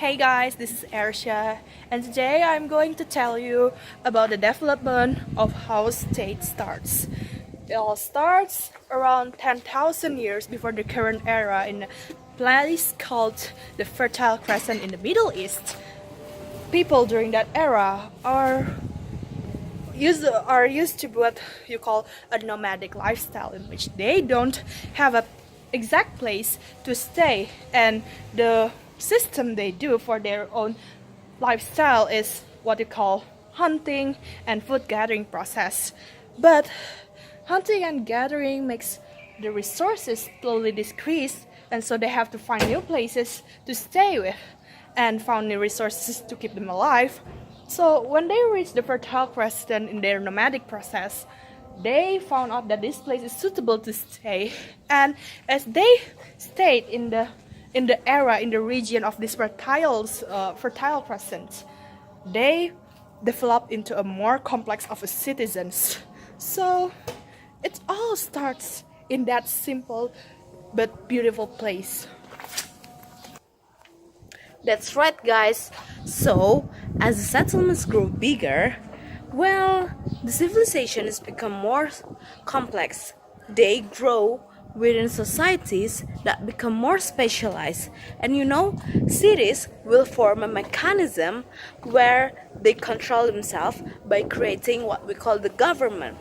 Hey guys, this is Arsha, and today I'm going to tell you about the development of how state starts. It all starts around 10,000 years before the current era in a place called the Fertile Crescent in the Middle East. People during that era used to what you call a nomadic lifestyle, in which they don't have a exact place to stay, and the system they do for their own lifestyle is what you call hunting and food gathering process. But hunting and gathering makes the resources slowly decrease, and so they have to find new places to stay with and found new resources to keep them alive. So when they reached the Fertile Crescent in their nomadic process, they found out that this place is suitable to stay, and as they stayed in the region of this fertile crescent, they developed into a more complex of citizens. So it all starts in that simple but beautiful place. That's right, guys. So, as the settlements grow bigger, well, the civilization has become more complex. They grow within societies that become more specialized. And cities will form a mechanism where they control themselves by creating what we call the government.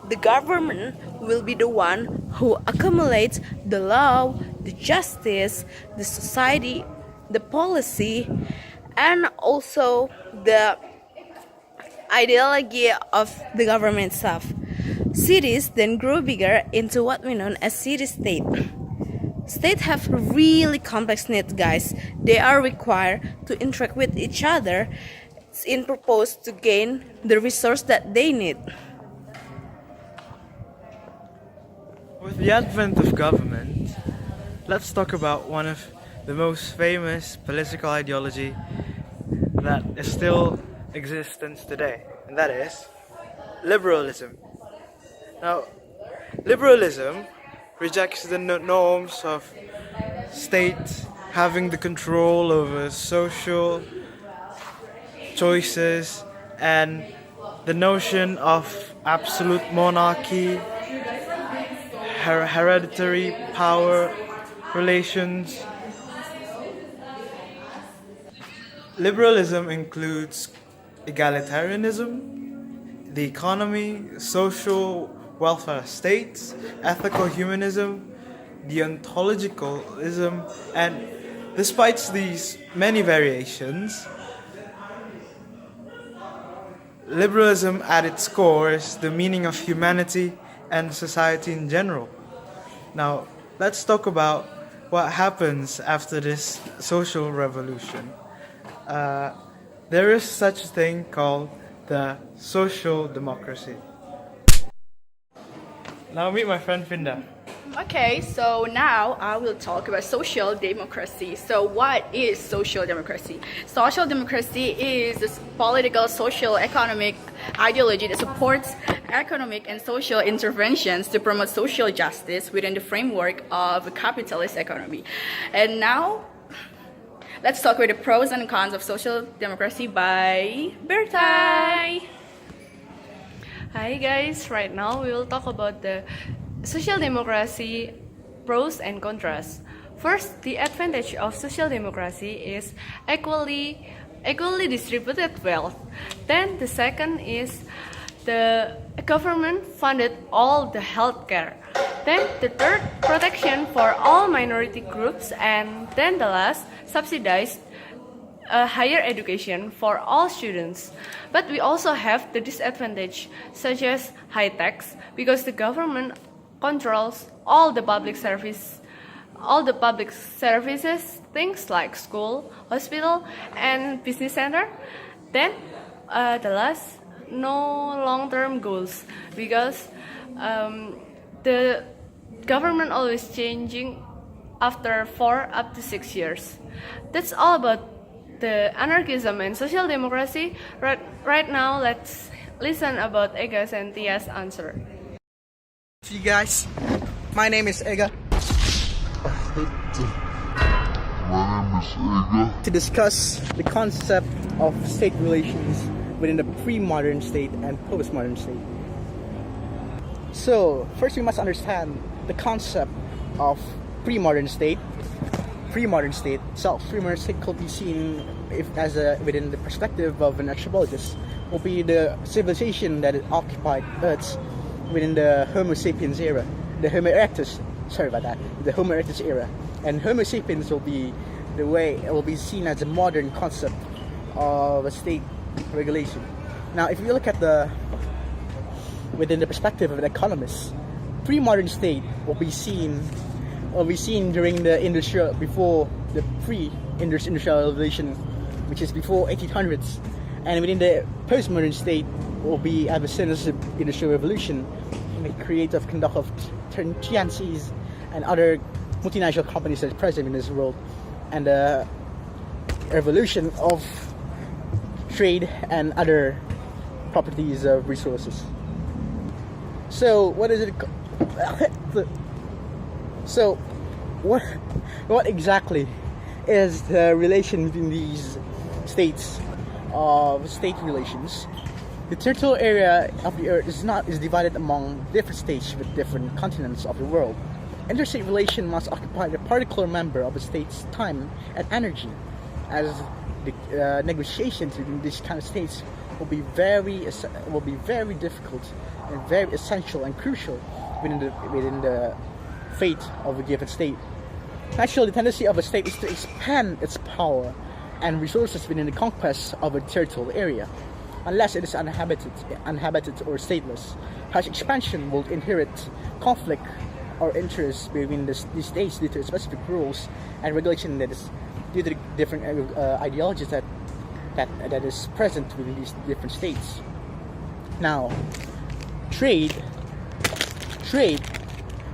The government will be the one who accumulates the law, the justice, the society, the policy, and also the ideology of the government itself. Cities then grow bigger into what we know as city-state. States have really complex needs, guys. They are required to interact with each other in purpose to gain the resource that they need. With the advent of government, let's talk about one of the most famous political ideology that is still existence today, and that is liberalism. Now, liberalism rejects the norms of state having the control over social choices and the notion of absolute monarchy, hereditary power relations. Liberalism includes egalitarianism, the economy, social welfare states, ethical humanism, deontologicalism, and despite these many variations, liberalism at its core is the meaning of humanity and society in general. Now, let's talk about what happens after this social revolution. There is such a thing called the social democracy. Now meet my friend Finda. Okay, so now I will talk about social democracy. So what is social democracy? Social democracy is a political, social, economic ideology that supports economic and social interventions to promote social justice within the framework of a capitalist economy. And now, let's talk about the pros and cons of social democracy by Bertai. Hi guys, right now we will talk about the social democracy pros and cons. First, the advantage of social democracy is equally distributed wealth. Then the second is the government funded all the healthcare. Then the third, protection for all minority groups, and then the last, subsidized higher education for all students. But we also have the disadvantage, such as high tax, because the government controls all the public services, things like school, hospital, and business center. Then the last, no long-term goals, because the government always changing after 4 up to 6 years. That's all about the anarchism and social democracy. Right now, let's listen about Ega's and Tia's answer. See you guys, my name is Ega. My name to discuss the concept of state relations within the pre-modern state and post-modern state. So, first we must understand the concept of pre-modern state. Pre-modern state could be seen within the perspective of an anthropologist, will be the civilization that occupied Earth within the Homo sapiens era, the Homo erectus. The Homo erectus era, and Homo sapiens will be seen as a modern concept of a state regulation. Now, if you look at within the perspective of an economist, pre-modern state will be seen during before the pre-industrial revolution, which is before 1800s, and within the postmodern state will be ever since the industrial revolution, in the creative conduct of TNCs and other multinational companies that are present in this world, and the evolution of trade and other properties of resources. So what is it? So what exactly is the relation between these states of state relations? The territorial area of the Earth is divided among different states with different continents of the world. Interstate relation must occupy a particular member of a state's time and energy, as the negotiations between these kind of states will be very difficult and very essential and crucial within the fate of a given state. Naturally, the tendency of a state is to expand its power and resources within the conquest of a territorial area, unless it is uninhabited or stateless. Such expansion will inherit conflict or interest between these states due to specific rules and regulation that is due to the different ideologies that is present within these different states. Now, trade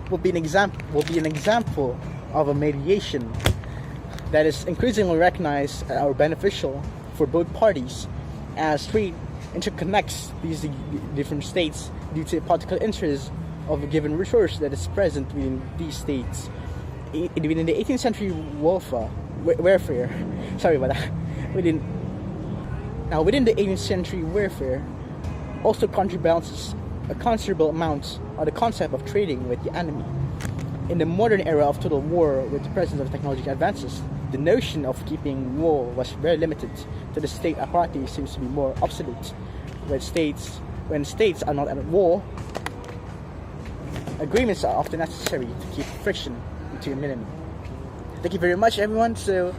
will be an example of a mediation that is increasingly recognized or beneficial for both parties, as trade interconnects these different states due to political interests of a given resource that is present within these states. Within the 18th century warfare, within the 18th century warfare, also counterbalances a considerable amount of the concept of trading with the enemy. In the modern era of total war, with the presence of technological advances, the notion of keeping war was very limited to the state apparatus seems to be more obsolete. When states are not at war, agreements are often necessary to keep friction to a minimum. Thank you very much, everyone. So